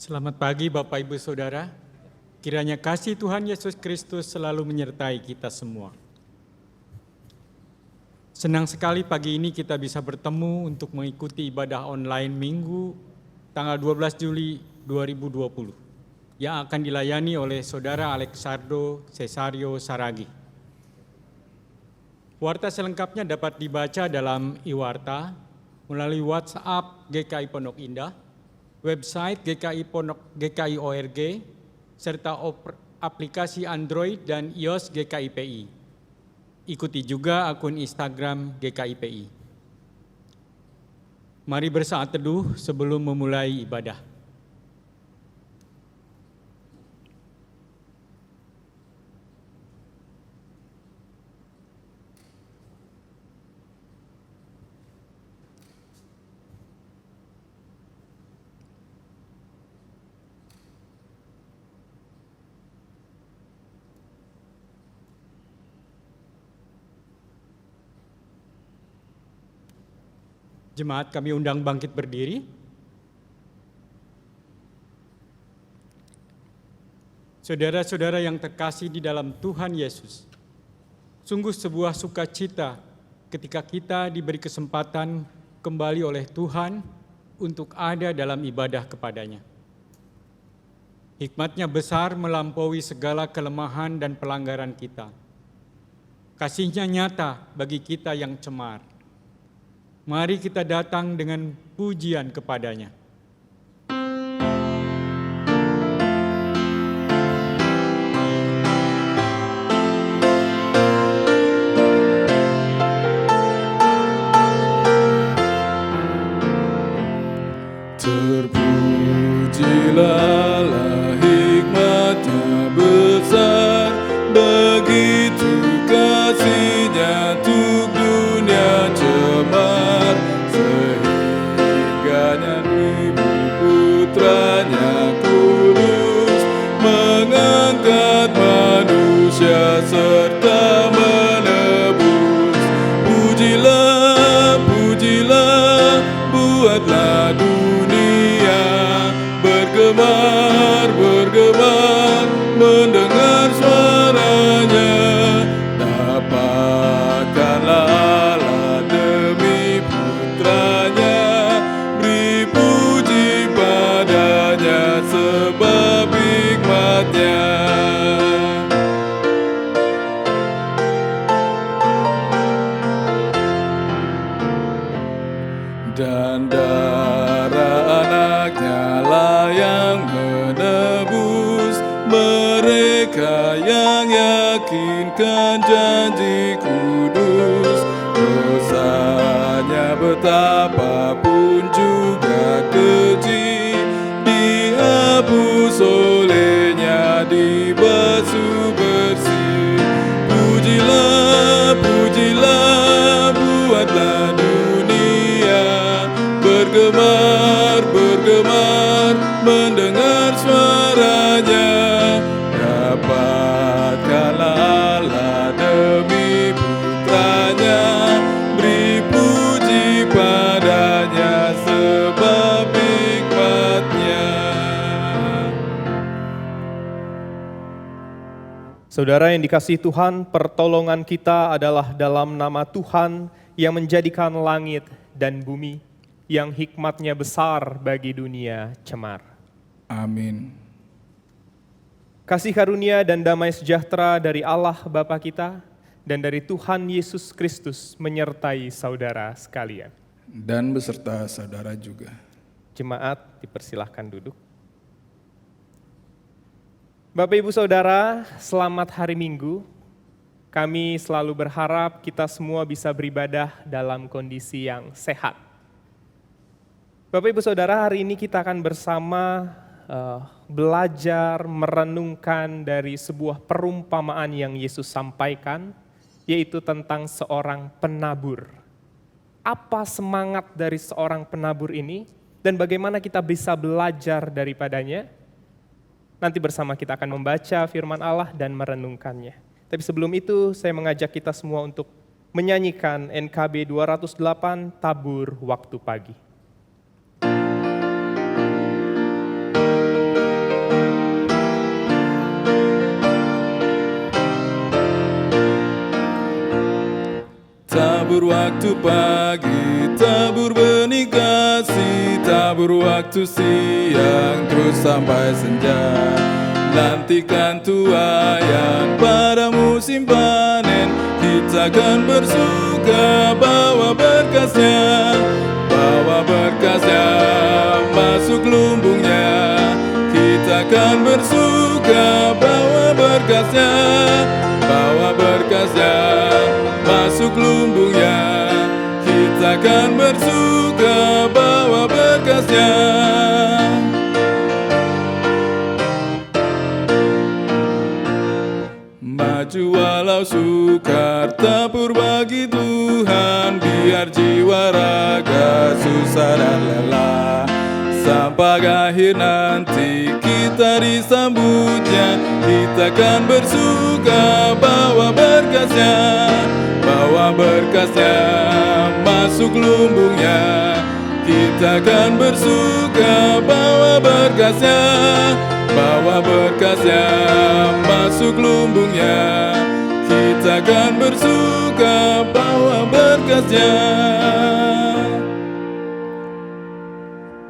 Selamat pagi Bapak Ibu Saudara. Kiranya kasih Tuhan Yesus Kristus selalu menyertai kita semua. Senang sekali pagi ini kita bisa bertemu untuk mengikuti ibadah online Minggu tanggal 12 Juli 2020 yang akan dilayani oleh Saudara Alexardo Cesario Saragi. Warta selengkapnya dapat dibaca dalam iwarta melalui WhatsApp GKI Pondok Indah, website GKI.org, serta aplikasi Android dan iOS GKIPI. Ikuti juga akun Instagram GKIPI. Mari bersaat teduh sebelum memulai ibadah. Jemaat kami undang bangkit berdiri. Saudara-saudara yang terkasih di dalam Tuhan Yesus, sungguh sebuah sukacita ketika kita diberi kesempatan kembali oleh Tuhan untuk ada dalam ibadah kepadanya. Hikmat-Nya besar melampaui segala kelemahan dan pelanggaran kita. Kasih-Nya nyata bagi kita yang cemar. Mari kita datang dengan pujian kepadanya. Terpujilah hikmat-Nya besar, begitu kasih-Nya untuk dunia cemar, sehingga nyanyi putranya kudus, mengangkat manusia serta menebus. Pujilah, pujilah, buatlah dunia bergemar, bergemar, mendengar suaranya. Dapatkanlah Allah demi putranya, beri puji padanya sebab hikmat-Nya. Dan darah anaknya lah yang menebus mereka yang yakinkan janji kudus. Dosanya betapapun juga keji, dihapus olehnya, dibasuh bersih. Pujilah, pujilah, buatlah dunia bergemar, bergemar, mendengar suaranya. Dapatkanlah Allah demi putranya, beri puji padanya sebab hikmat-Nya. Saudara yang dikasihi Tuhan, pertolongan kita adalah dalam nama Tuhan yang menjadikan langit dan bumi, yang hikmat-Nya besar bagi dunia cemar. Amin. Kasih karunia dan damai sejahtera dari Allah Bapa kita dan dari Tuhan Yesus Kristus menyertai saudara sekalian. Dan beserta saudara juga. Jemaat dipersilahkan duduk. Bapak Ibu Saudara, selamat hari Minggu. Kami selalu berharap kita semua bisa beribadah dalam kondisi yang sehat. Bapak Ibu Saudara, hari ini kita akan bersama belajar merenungkan dari sebuah perumpamaan yang Yesus sampaikan, yaitu tentang seorang penabur. Apa semangat dari seorang penabur ini dan bagaimana kita bisa belajar daripadanya? Nanti bersama kita akan membaca firman Allah dan merenungkannya. Tapi sebelum itu saya mengajak kita semua untuk menyanyikan NKB 208 Tabur Waktu Pagi. tabur waktu pagi, tabur benih kasih, tabur waktu siang, terus sampai senja. Nantikan tuaian pada musim panen, kita akan bersuka bawa berkasnya, masuk lumbungnya. Kita akan bersuka bawa berkasnya, masuk lumbungnya. Kita akan bersuka bawa berkasnya. Maju walau sukar, tabur bagi Tuhan, biar jiwa raga susah dan lelah. Sampai akhir nanti kita disambutnya, kita akan bersuka bawa berkasnya, masuk lumbungnya. Kita akan bersuka bawa berkasnya, masuk lumbungnya. Kita akan bersuka bawa berkasnya.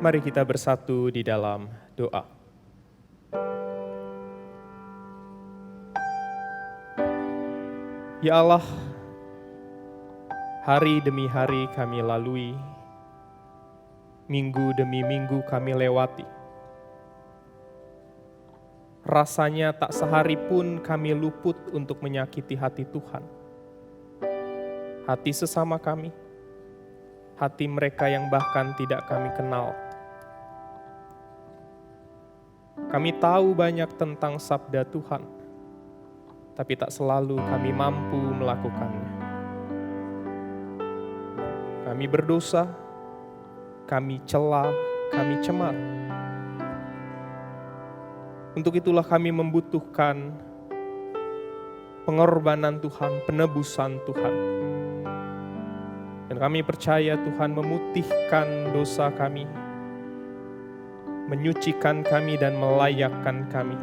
Mari kita bersatu di dalam doa. Ya Allah, hari demi hari kami lalui, minggu demi minggu kami lewati. Rasanya tak sehari pun kami luput untuk menyakiti hati Tuhan. Hati sesama kami, hati mereka yang bahkan tidak kami kenal. Kami tahu banyak tentang sabda Tuhan, tapi tak selalu kami mampu melakukannya. Kami berdosa, kami cela, kami cemar. Untuk itulah kami membutuhkan pengorbanan Tuhan, penebusan Tuhan. Dan kami percaya Tuhan memutihkan dosa kami, menyucikan kami dan melayakkan kami.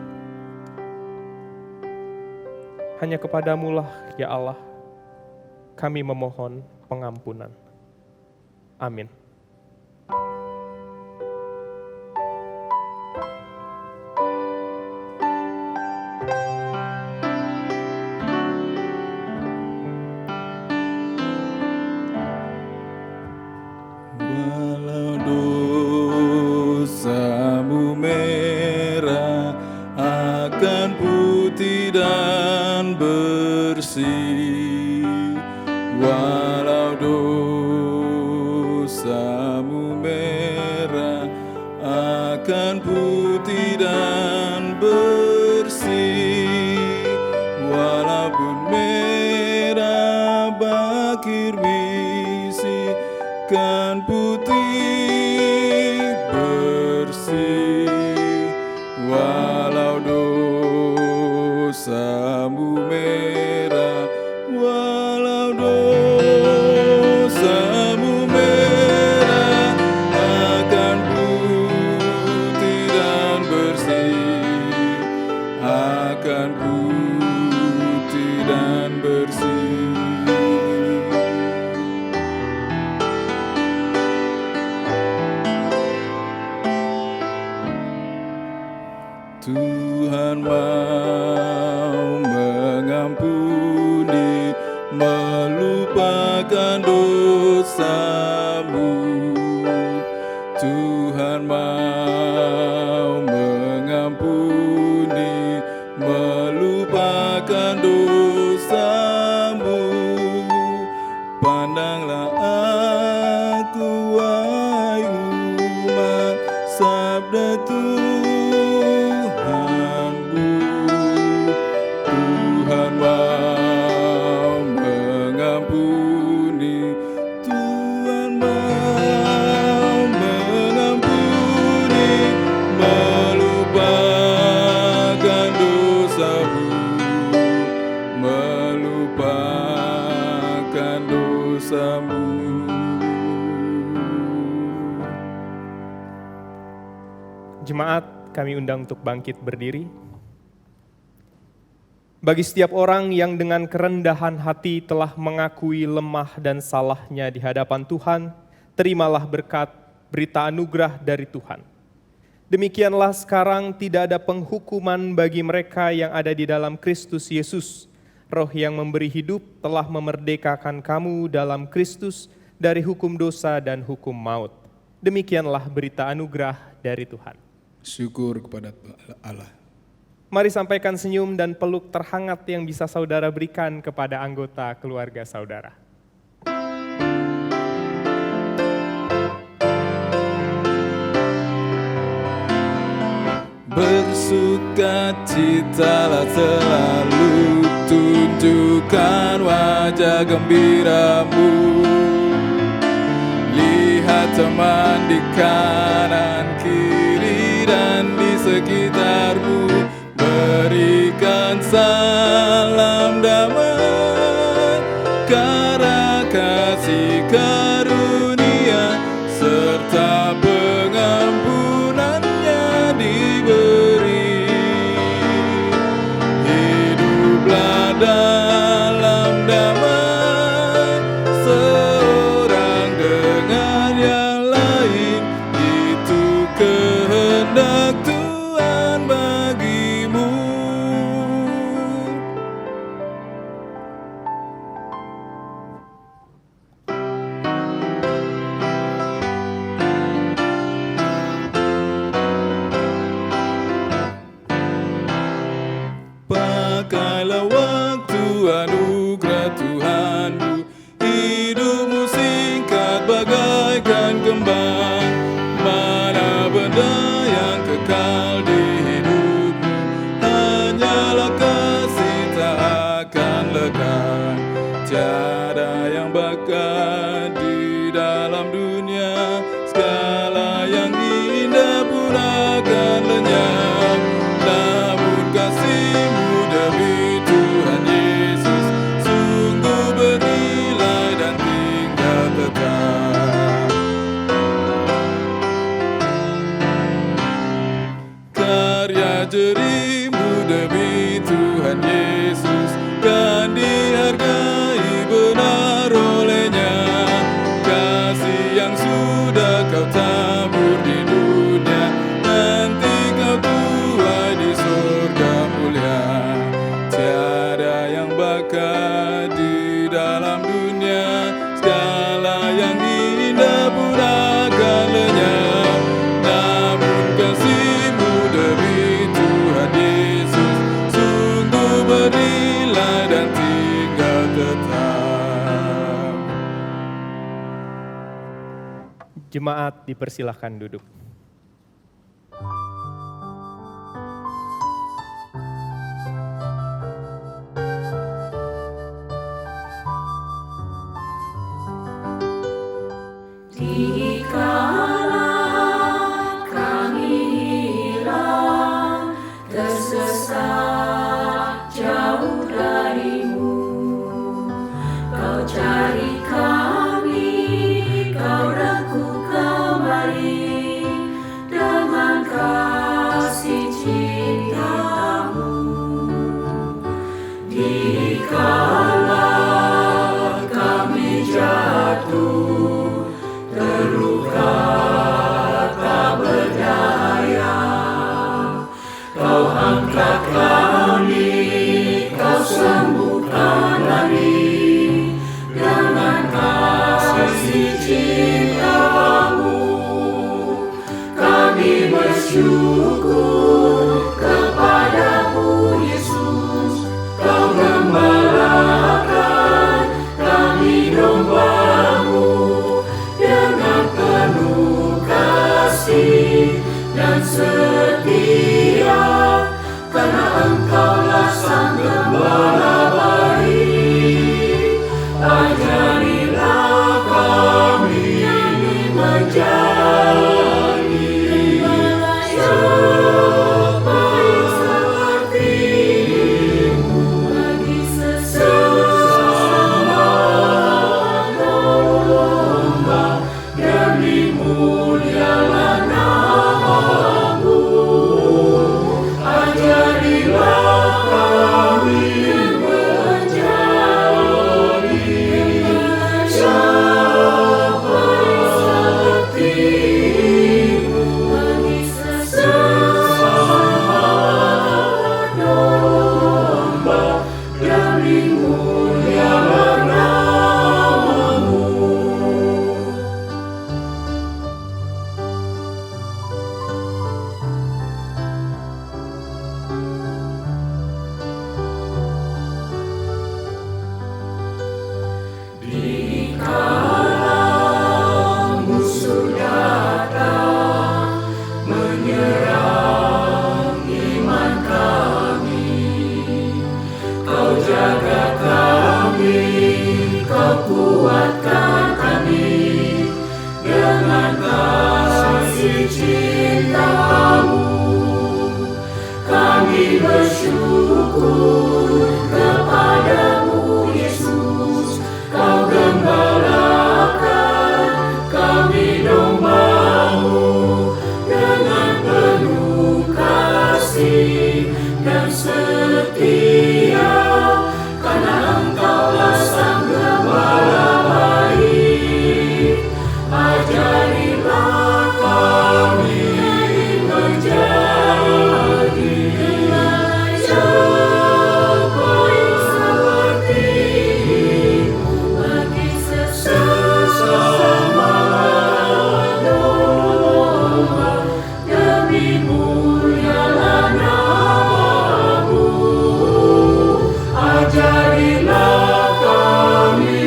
Hanya kepadamu-lah ya Allah, kami memohon pengampunan. Amin. Walau dosamu merah akan putih dan bersih, walaupun merah bakir misi kan putih bersih. Walau dosamu merah, walau dosamu merah akan putih dan bersih, akan putih dan bersih. Tuhan mau mengampuni, melupakan dosamu. Tuhan mau mengampuni, melupakan dosamu. Pandanglah aku, wahai umat, sabda Tuhanmu. Tuhan mau mengampuni, Tuhan mau mengampuni, melupakan dosamu, melupakan dosamu. Jemaat, kami undang untuk bangkit berdiri. Bagi setiap orang yang dengan kerendahan hati telah mengakui lemah dan salahnya di hadapan Tuhan, terimalah berkat berita anugerah dari Tuhan. Demikianlah sekarang tidak ada penghukuman bagi mereka yang ada di dalam Kristus Yesus. Roh yang memberi hidup telah memerdekakan kamu dalam Kristus dari hukum dosa dan hukum maut. Demikianlah berita anugerah dari Tuhan. Syukur kepada Allah. Mari sampaikan senyum dan peluk terhangat yang bisa saudara berikan kepada anggota keluarga saudara. Bersukacitalah selalu, tunjukkan wajah gembiramu. Lihat teman di kanan kiri dan di sekitarmu, berikan salam damai karena kasih karunia serta pengampunannya diberi. Hiduplah dalam damai seorang dengan yang lain, itu kehendak Tuhan bagimu. Pakailah waktu anugerah Tuhanmu, hidupmu singkat bagaikan kembang. Mana benda yang kekal di hidupmu, hanyalah kasih tak akan lekang. Tiada yang bakal di dalam dunia, segala yang indah pun akan lenyap. Namun kasih-Mu demi Tuhan Yesus sungguh bernilai dan tinggal tetap. Karya jerih-Mu demi Tuhan Yesus kan dihargai benar oleh-Nya. Kasih yang sudah Kau tabur di dunia, nanti Kau tuai di surga mulia. Tiada yang bakal di dalam dunia, segala yang indah pun akan lenyap. Namun kasih-Mu demi Tuhan Yesus sungguh bernilai dan tinggal tetap. Jemaat dipersilahkan duduk. Dikala kami hilang, tersesat jauh dari-Mu, Kau cari kami, Kau rangkul kembali dengan kasih cinta-Mu. Dikala kami jatuh, terluka tak berdaya, Kau angkat kami, Kau sembuhkan lagi dengan kasih cinta-Mu. Kami bersyukur kepada-Mu Yesus, Kau gembalakan kami domba-Mu dengan penuh kasih dan setia, karena Engkaulah Sang Gembala baik. Ajarilah kami menjadi seperti-Mu bagi sesama domba, demi mulialah nama-Mu. kami muliakan nama-Mu. Dikala musuh datang menyerang iman kami, Kau jaga kami, Kau kuatkan kami dengan kasih cinta-Mu. Kami bersyukur kepadamu Yesus, Kau gembalakan kami domba-Mu dengan penuh kasih dan setia, karena Engkaulah Sang Gembala baik. Ajarilah kami menjadi seperti-Mu bagi sesama domba, demi mulialah nama-Mu. Ajarilah kami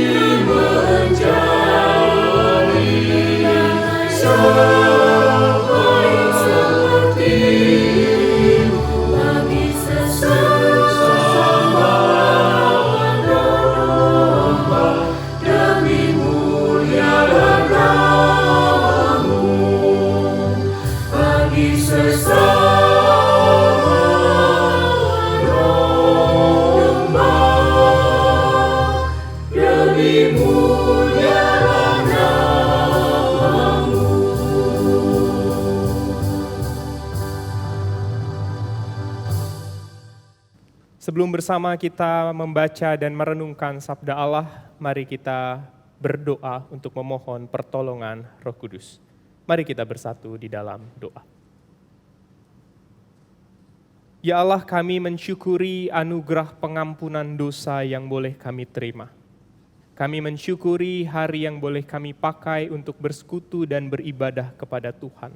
menjadi seperti-Mu bagi sesama domba, demi mulialah nama-Mu. Bagi sesama domba, demi mulialah nama-Mu. Sebelum bersama kita membaca dan merenungkan sabda Allah, mari kita berdoa untuk memohon pertolongan Roh Kudus. Mari kita bersatu di dalam doa. Ya Allah, kami mensyukuri anugerah pengampunan dosa yang boleh kami terima. Kami mensyukuri hari yang boleh kami pakai untuk bersekutu dan beribadah kepada Tuhan.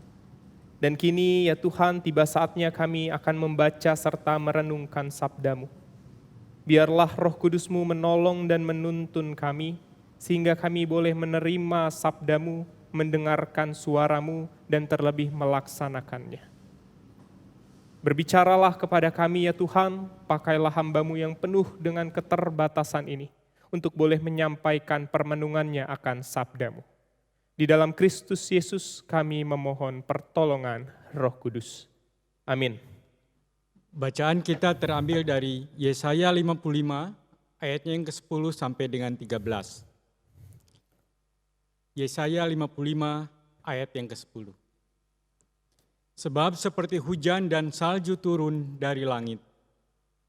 Dan kini ya Tuhan, tiba saatnya kami akan membaca serta merenungkan sabda-Mu. Biarlah Roh Kudus-Mu menolong dan menuntun kami, sehingga kami boleh menerima sabda-Mu, mendengarkan suara-Mu, dan terlebih melaksanakannya. Berbicaralah kepada kami ya Tuhan, pakailah hamba-Mu yang penuh dengan keterbatasan ini, untuk boleh menyampaikan permenungannya akan sabda-Mu. Di dalam Kristus Yesus kami memohon pertolongan Roh Kudus. Amin. Bacaan kita terambil dari Yesaya 55 ayatnya yang ke-10 sampai dengan 13. Yesaya 55 ayat yang ke-10. Sebab seperti hujan dan salju turun dari langit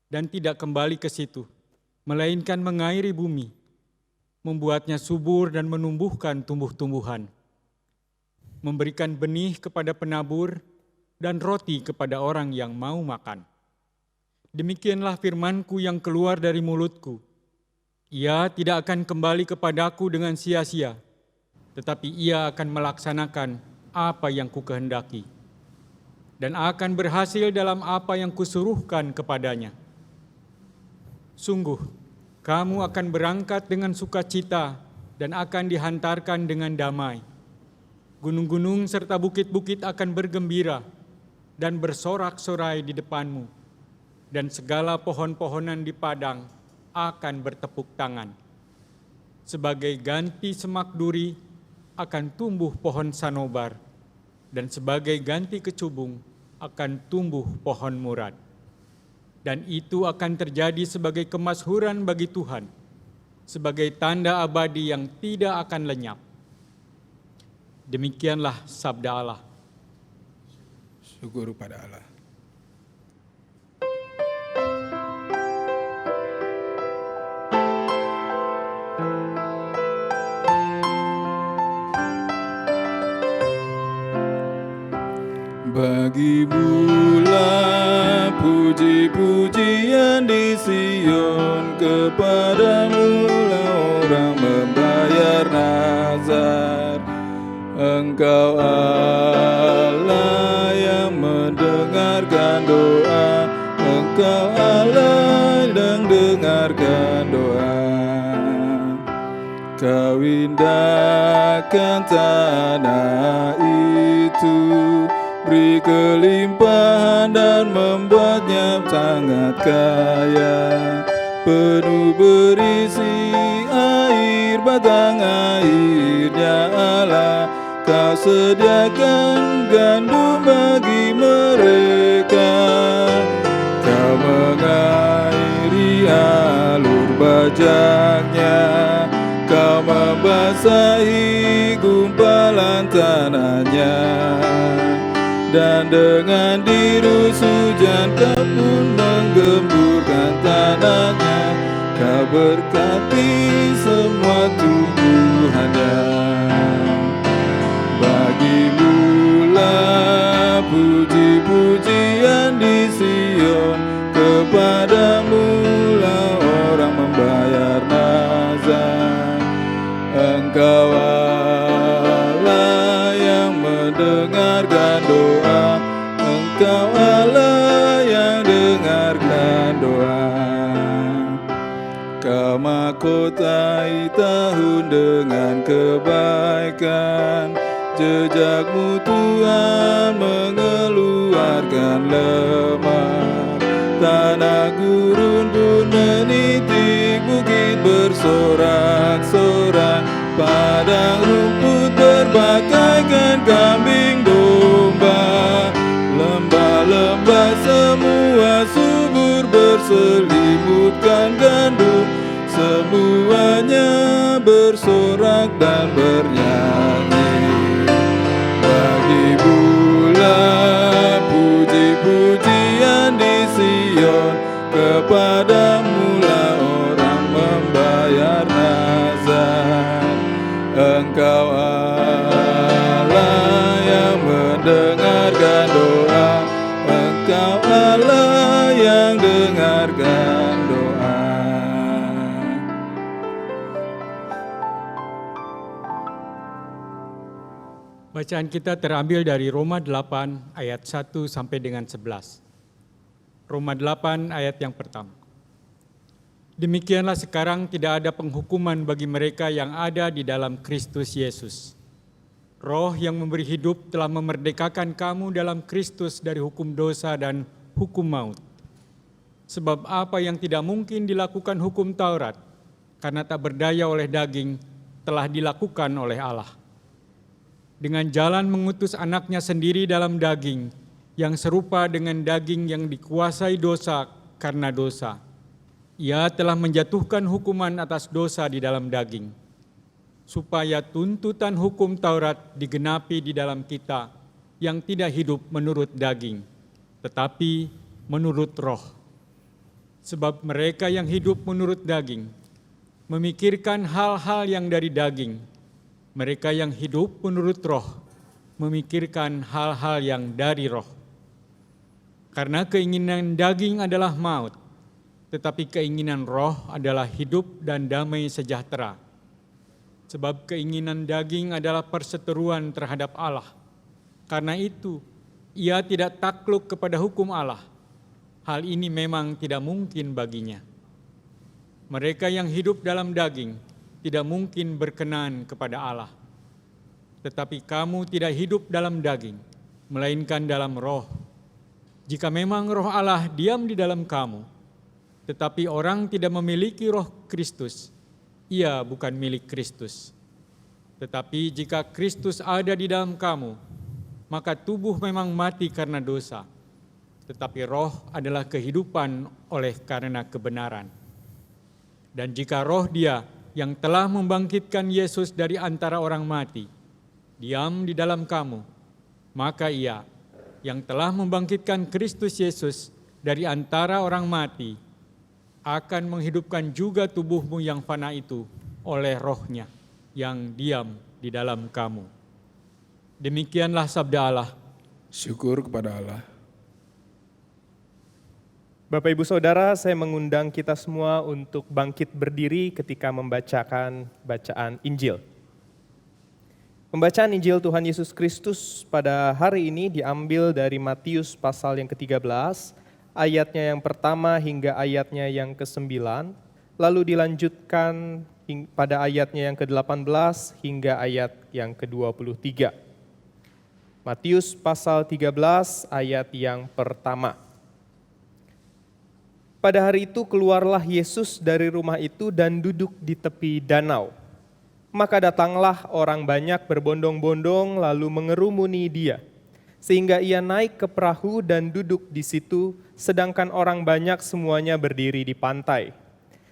dan tidak kembali ke situ, melainkan mengairi bumi, membuatnya subur dan menumbuhkan tumbuh-tumbuhan, memberikan benih kepada penabur dan roti kepada orang yang mau makan. Demikianlah firman-Ku yang keluar dari mulut-Ku. Ia tidak akan kembali kepadaku dengan sia-sia, tetapi ia akan melaksanakan apa yang Kukehendaki, dan akan berhasil dalam apa yang Kusuruhkan kepadanya. Sungguh, kamu akan berangkat dengan sukacita dan akan dihantarkan dengan damai. Gunung-gunung serta bukit-bukit akan bergembira dan bersorak-sorai di depanmu, dan segala pohon-pohonan di padang akan bertepuk tangan. Sebagai ganti semak duri akan tumbuh pohon sanobar, dan sebagai ganti kecubung akan tumbuh pohon murad. Dan itu akan terjadi sebagai kemasyhuran bagi Tuhan, sebagai tanda abadi yang tidak akan lenyap. Demikianlah sabda Allah. Syukur pada Allah. Bagimulah puji-pujian di Sion, kepadamu lah orang membayar nazar. Engkau Allah yang mendengarkan doa, Engkau Allah yang dengarkan doa. Kau indahkan tanah itu, beri kelimpahan dan membuatnya sangat kaya, penuh berisi air, batang airnya Allah. Kau sediakan gandum bagi mereka, Kau mengairi alur bajaknya, Kau membasahi gumpalan tanahnya, dan dengan dirus hujan Kau pun menggemburkan tanahnya. Kau berkati semua tumbuhannya. Bagimulah puji-pujian di Sion, kepadamu lah orang membayar nazar. Engkau Allah yang mendengarkan doa, Engkau Allah yang dengarkan doa. Kau mahkotai tahun dengan kebaikan, jejakmu Tuhan mengeluarkan lemah. Tanah gurun pun menitik, bukit bersorak-sorak, padang rumput berbakaikan kambing domba. Lembah-lembah semua subur berselimutkan gandum, semuanya bersorak dan bernyanyi. Bagimulah puji-pujian di Sion, kepadamu lah orang membayar nazar. Engkau Allah yang mendengarkan doa, Engkau Allah yang dengarkan doa. Bacaan kita terambil dari Roma 8 ayat 1 sampai dengan 11. Roma 8 ayat yang pertama. Demikianlah sekarang tidak ada penghukuman bagi mereka yang ada di dalam Kristus Yesus. Roh yang memberi hidup telah memerdekakan kamu dalam Kristus dari hukum dosa dan hukum maut. Sebab apa yang tidak mungkin dilakukan hukum Taurat, karena tak berdaya oleh daging, telah dilakukan oleh Allah. Dengan jalan mengutus anaknya sendiri dalam daging, yang serupa dengan daging yang dikuasai dosa karena dosa. Ia telah menjatuhkan hukuman atas dosa di dalam daging, supaya tuntutan hukum Taurat digenapi di dalam kita yang tidak hidup menurut daging, tetapi menurut roh. Sebab mereka yang hidup menurut daging memikirkan hal-hal yang dari daging, mereka yang hidup menurut roh memikirkan hal-hal yang dari roh. Karena keinginan daging adalah maut, tetapi keinginan roh adalah hidup dan damai sejahtera. Sebab keinginan daging adalah perseteruan terhadap Allah. Karena itu, ia tidak takluk kepada hukum Allah. Hal ini memang tidak mungkin baginya. Mereka yang hidup dalam daging tidak mungkin berkenan kepada Allah. Tetapi kamu tidak hidup dalam daging, melainkan dalam roh. Jika memang roh Allah diam di dalam kamu, tetapi orang tidak memiliki roh Kristus, ia bukan milik Kristus. Tetapi jika Kristus ada di dalam kamu, maka tubuh memang mati karena dosa, tetapi roh adalah kehidupan oleh karena kebenaran. Dan jika roh Dia yang telah membangkitkan Yesus dari antara orang mati diam di dalam kamu, maka Ia yang telah membangkitkan Kristus Yesus dari antara orang mati akan menghidupkan juga tubuhmu yang fana itu oleh roh-Nya yang diam di dalam kamu. Demikianlah sabda Allah. Syukur kepada Allah. Bapak Ibu Saudara, saya mengundang kita semua untuk bangkit berdiri ketika membacakan bacaan Injil. Pembacaan Injil Tuhan Yesus Kristus pada hari ini diambil dari Matius pasal yang ke-13, ayatnya yang pertama hingga ayatnya yang ke-9, lalu dilanjutkan pada ayatnya yang ke-18 hingga ayat yang ke-23. Matius pasal 13 ayat yang pertama. Pada hari itu keluarlah Yesus dari rumah itu dan duduk di tepi danau. Maka datanglah orang banyak berbondong-bondong lalu mengerumuni dia. Sehingga ia naik ke perahu dan duduk di situ, sedangkan orang banyak semuanya berdiri di pantai.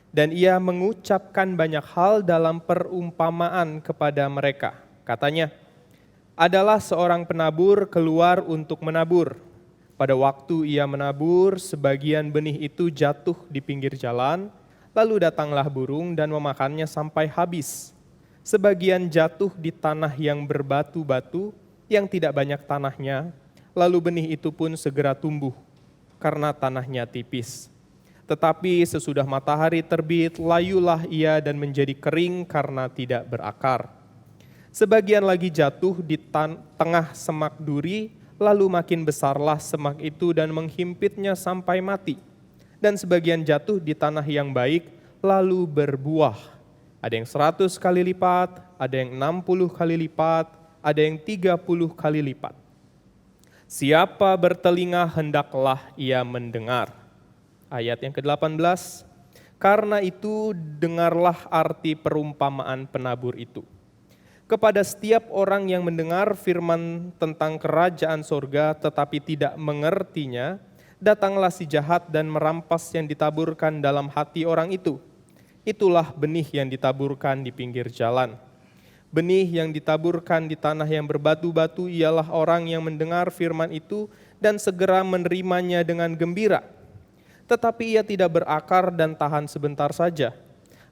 Dan ia mengucapkan banyak hal dalam perumpamaan kepada mereka. Katanya, adalah seorang penabur keluar untuk menabur. Pada waktu ia menabur, sebagian benih itu jatuh di pinggir jalan, lalu datanglah burung dan memakannya sampai habis. Sebagian jatuh di tanah yang berbatu-batu, yang tidak banyak tanahnya, lalu benih itu pun segera tumbuh, karena tanahnya tipis. Tetapi sesudah matahari terbit, layulah ia dan menjadi kering karena tidak berakar. Sebagian lagi jatuh di tengah semak duri, lalu makin besarlah semak itu dan menghimpitnya sampai mati. Dan sebagian jatuh di tanah yang baik, lalu berbuah. Ada yang 100 kali lipat, ada yang 60 kali lipat, ada yang 30 kali lipat. Siapa bertelinga hendaklah ia mendengar. Ayat yang ke-18, karena itu dengarlah arti perumpamaan penabur itu. Kepada setiap orang yang mendengar firman tentang kerajaan sorga tetapi tidak mengertinya, datanglah si jahat dan merampas yang ditaburkan dalam hati orang itu. Itulah benih yang ditaburkan di pinggir jalan. Benih yang ditaburkan di tanah yang berbatu-batu ialah orang yang mendengar firman itu dan segera menerimanya dengan gembira. Tetapi ia tidak berakar dan tahan sebentar saja.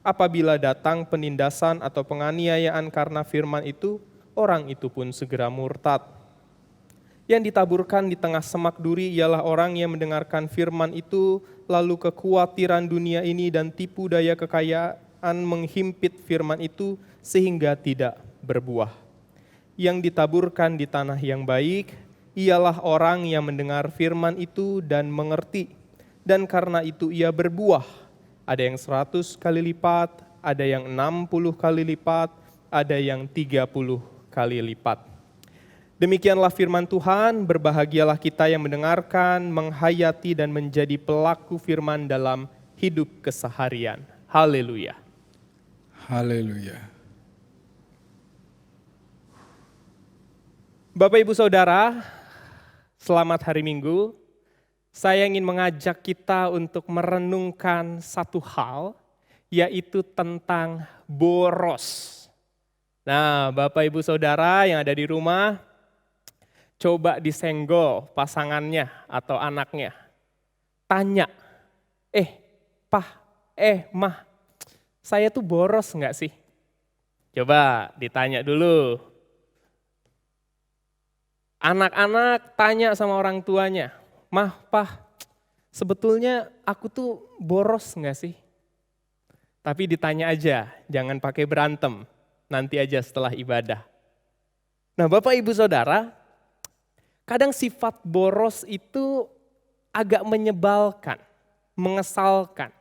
Apabila datang penindasan atau penganiayaan karena firman itu, orang itu pun segera murtad. Yang ditaburkan di tengah semak duri ialah orang yang mendengarkan firman itu, lalu kekhawatiran dunia ini dan tipu daya kekayaan menghimpit firman itu sehingga tidak berbuah. Yang ditaburkan di tanah yang baik ialah orang yang mendengar firman itu dan mengerti, dan karena itu ia berbuah. Ada yang 100 kali lipat, ada yang 60 kali lipat, ada yang 30 kali lipat. Demikianlah firman Tuhan, berbahagialah kita yang mendengarkan, menghayati dan menjadi pelaku firman dalam hidup keseharian. Haleluya. Haleluya. Bapak Ibu Saudara, selamat hari Minggu. Saya ingin mengajak kita untuk merenungkan satu hal, yaitu tentang boros. Nah, Bapak Ibu Saudara yang ada di rumah, coba disenggol pasangannya atau anaknya. Tanya, Pah, Mah, saya tuh boros nggak sih? Coba ditanya dulu. Anak-anak tanya sama orang tuanya, Mah, Pah, sebetulnya aku tuh boros nggak sih? Tapi ditanya aja, jangan pakai berantem, nanti aja setelah ibadah. Nah Bapak Ibu Saudara, kadang sifat boros itu agak menyebalkan, mengesalkan.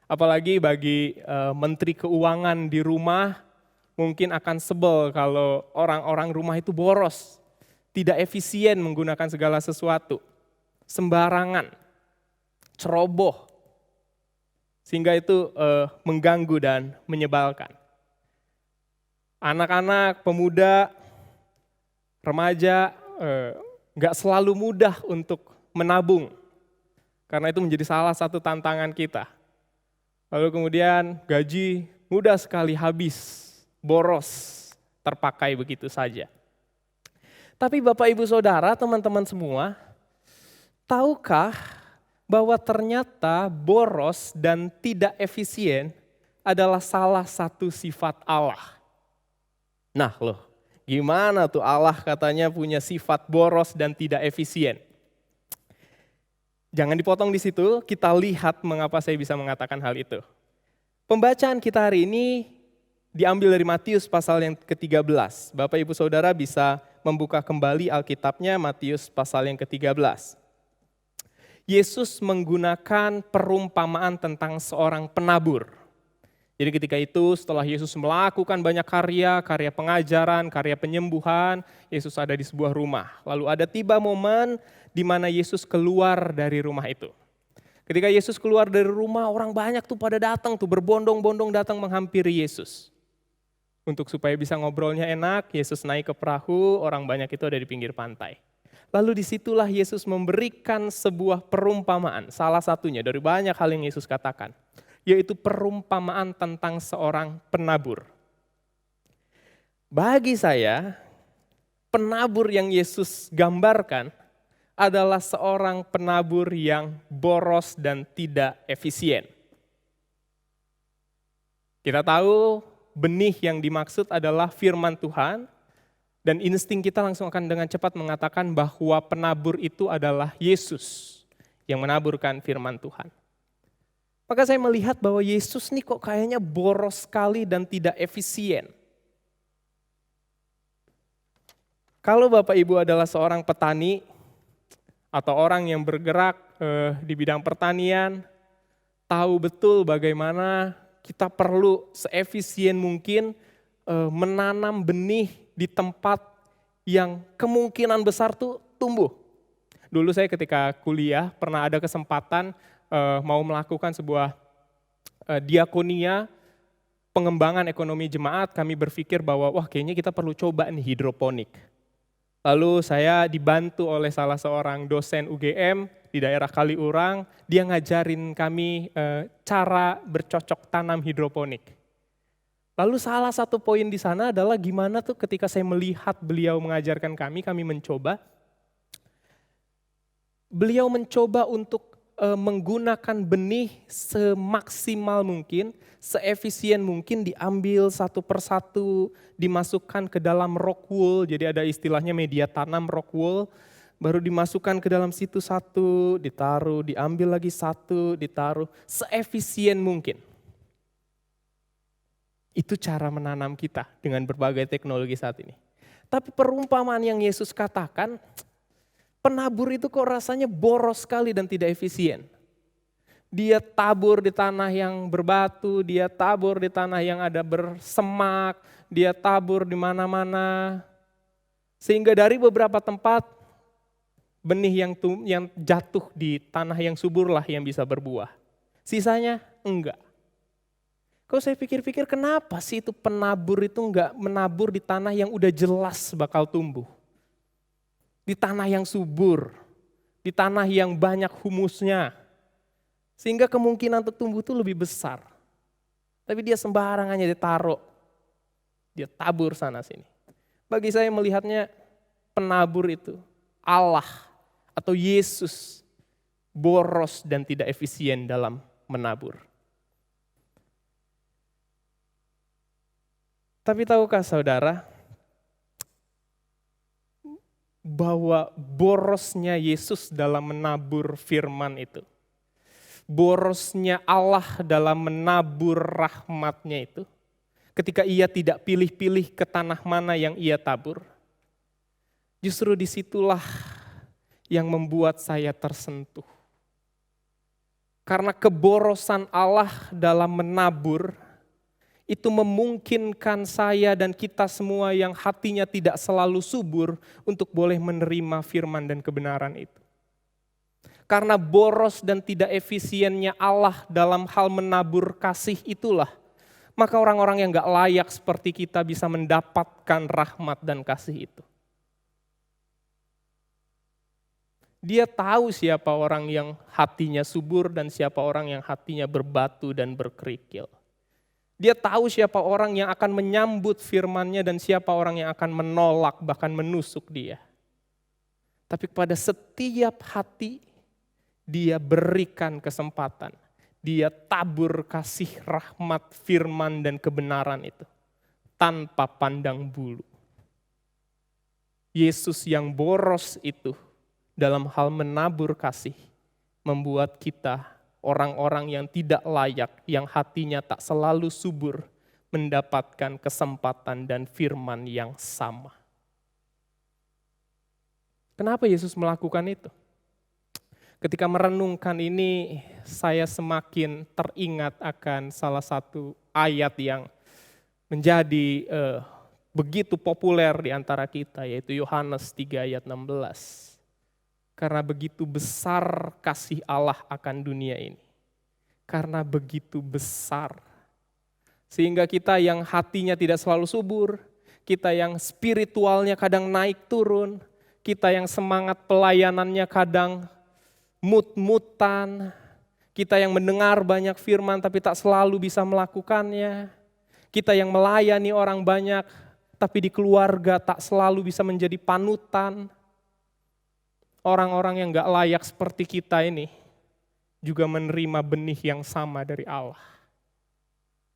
Apalagi bagi Menteri Keuangan di rumah, mungkin akan sebel kalau orang-orang rumah itu boros, tidak efisien menggunakan segala sesuatu. Sembarangan, ceroboh, sehingga itu mengganggu dan menyebalkan. Anak-anak, pemuda, remaja nggak selalu mudah untuk menabung, karena itu menjadi salah satu tantangan kita. Lalu kemudian gaji mudah sekali habis, boros, terpakai begitu saja. Tapi Bapak Ibu Saudara, teman-teman semua, tahukah bahwa ternyata boros dan tidak efisien adalah salah satu sifat Allah? Nah loh, gimana tuh Allah katanya punya sifat boros dan tidak efisien? Jangan dipotong di situ, kita lihat mengapa saya bisa mengatakan hal itu. Pembacaan kita hari ini diambil dari Matius pasal yang ke-13. Bapak Ibu Saudara bisa membuka kembali Alkitabnya, Matius pasal yang ke-13. Yesus menggunakan perumpamaan tentang seorang penabur. Jadi ketika itu setelah Yesus melakukan banyak karya pengajaran, karya penyembuhan, Yesus ada di sebuah rumah. Lalu ada tiba momen di mana Yesus keluar dari rumah itu. Ketika Yesus keluar dari rumah, orang banyak tuh pada datang tuh, berbondong-bondong datang menghampiri Yesus. Untuk supaya bisa ngobrolnya enak, Yesus naik ke perahu, orang banyak itu ada di pinggir pantai. Lalu disitulah Yesus memberikan sebuah perumpamaan, salah satunya dari banyak hal yang Yesus katakan, yaitu perumpamaan tentang seorang penabur. Bagi saya, penabur yang Yesus gambarkan adalah seorang penabur yang boros dan tidak efisien. Kita tahu benih yang dimaksud adalah firman Tuhan, dan insting kita langsung akan dengan cepat mengatakan bahwa penabur itu adalah Yesus yang menaburkan firman Tuhan. Maka saya melihat bahwa Yesus nih kok kayaknya boros sekali dan tidak efisien. Kalau Bapak Ibu adalah seorang petani atau orang yang bergerak di bidang pertanian, tahu betul bagaimana kita perlu seefisien mungkin menanam benih di tempat yang kemungkinan besar tuh tumbuh. Dulu saya ketika kuliah pernah ada kesempatan mau melakukan sebuah diakonia pengembangan ekonomi jemaat. Kami berpikir bahwa wah kayaknya kita perlu coba nih hidroponik. Lalu saya dibantu oleh salah seorang dosen UGM di daerah Kaliurang, dia ngajarin kami cara bercocok tanam hidroponik. Lalu salah satu poin di sana adalah gimana tuh ketika saya melihat beliau mengajarkan kami mencoba. Beliau mencoba untuk menggunakan benih semaksimal mungkin, seefisien mungkin, diambil satu persatu, dimasukkan ke dalam rock wool, jadi ada istilahnya media tanam rock wool, baru dimasukkan ke dalam situ satu, ditaruh, diambil lagi satu, ditaruh, seefisien mungkin. Itu cara menanam kita dengan berbagai teknologi saat ini. Tapi perumpamaan yang Yesus katakan, penabur itu kok rasanya boros sekali dan tidak efisien. Dia tabur di tanah yang berbatu, dia tabur di tanah yang ada bersemak, dia tabur di mana-mana. Sehingga dari beberapa tempat, benih yang jatuh di tanah yang subur lah yang bisa berbuah. Sisanya enggak. Kalau saya pikir-pikir kenapa sih itu penabur itu enggak menabur di tanah yang udah jelas bakal tumbuh. Di tanah yang subur, di tanah yang banyak humusnya. Sehingga kemungkinan untuk tumbuh itu lebih besar. Tapi dia sembarangannya ditaruh, dia tabur sana sini. Bagi saya melihatnya penabur itu Allah atau Yesus boros dan tidak efisien dalam menabur. Tapi tahukah saudara, bahwa borosnya Yesus dalam menabur firman itu, borosnya Allah dalam menabur rahmatnya itu, ketika ia tidak pilih-pilih ke tanah mana yang ia tabur, justru disitulah yang membuat saya tersentuh. Karena keborosan Allah dalam menabur, itu memungkinkan saya dan kita semua yang hatinya tidak selalu subur untuk boleh menerima firman dan kebenaran itu. Karena boros dan tidak efisiennya Allah dalam hal menabur kasih itulah, maka orang-orang yang gak layak seperti kita bisa mendapatkan rahmat dan kasih itu. Dia tahu siapa orang yang hatinya subur dan siapa orang yang hatinya berbatu dan berkerikil. Dia tahu siapa orang yang akan menyambut firman-Nya dan siapa orang yang akan menolak bahkan menusuk dia. Tapi pada setiap hati dia berikan kesempatan. Dia tabur kasih rahmat firman dan kebenaran itu tanpa pandang bulu. Yesus yang boros itu dalam hal menabur kasih membuat kita orang-orang yang tidak layak, yang hatinya tak selalu subur, mendapatkan kesempatan dan firman yang sama. Kenapa Yesus melakukan itu? Ketika merenungkan ini, saya semakin teringat akan salah satu ayat yang menjadi begitu populer di antara kita, yaitu Yohanes 3 ayat 16. Karena begitu besar kasih Allah akan dunia ini. Karena begitu besar. Sehingga kita yang hatinya tidak selalu subur, kita yang spiritualnya kadang naik turun, kita yang semangat pelayanannya kadang mut-mutan, kita yang mendengar banyak firman tapi tak selalu bisa melakukannya, kita yang melayani orang banyak tapi di keluarga tak selalu bisa menjadi panutan. Orang-orang yang gak layak seperti kita ini juga menerima benih yang sama dari Allah.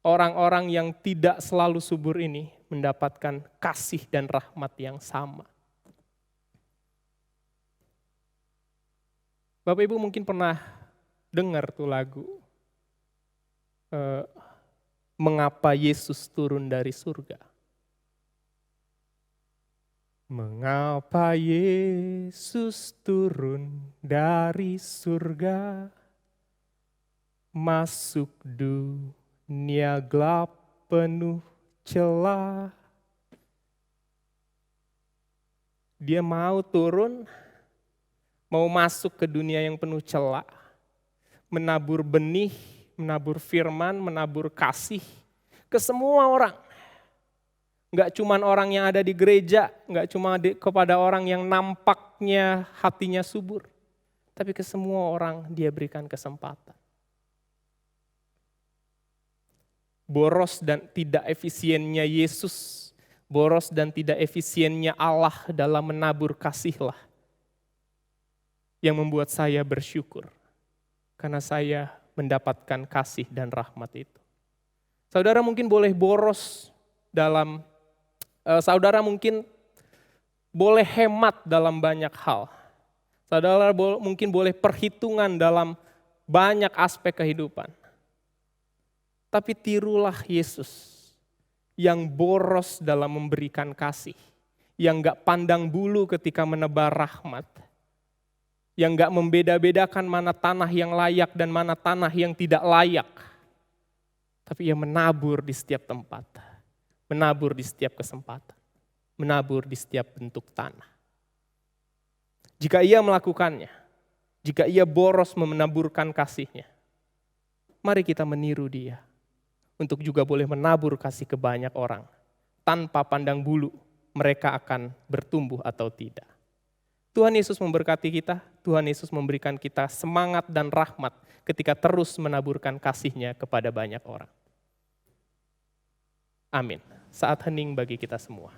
Orang-orang yang tidak selalu subur ini mendapatkan kasih dan rahmat yang sama. Bapak Ibu mungkin pernah dengar tuh lagu Mengapa Yesus Turun dari Surga. Mengapa Yesus turun dari surga, masuk dunia gelap penuh celah. Dia mau turun, mau masuk ke dunia yang penuh celah, menabur benih, menabur firman, menabur kasih ke semua orang. Enggak cuma orang yang ada di gereja, enggak cuma kepada orang yang nampaknya hatinya subur, tapi ke semua orang dia berikan kesempatan. Boros dan tidak efisiennya Yesus, boros dan tidak efisiennya Allah dalam menabur kasihlah yang membuat saya bersyukur karena saya mendapatkan kasih dan rahmat itu. Saudara mungkin boleh boros dalam, saudara mungkin boleh hemat dalam banyak hal. Saudara mungkin boleh perhitungan dalam banyak aspek kehidupan. Tapi tirulah Yesus yang boros dalam memberikan kasih, yang gak pandang bulu ketika menebar rahmat, yang gak membeda-bedakan mana tanah yang layak dan mana tanah yang tidak layak. Tapi ia menabur di setiap tempat, menabur di setiap kesempatan, menabur di setiap bentuk tanah. Jika ia melakukannya, jika ia boros menaburkan kasihnya, mari kita meniru dia. Untuk juga boleh menabur kasih ke banyak orang. Tanpa pandang bulu mereka akan bertumbuh atau tidak. Tuhan Yesus memberkati kita, Tuhan Yesus memberikan kita semangat dan rahmat ketika terus menaburkan kasih-Nya kepada banyak orang. Amin. Saat hening bagi kita semua.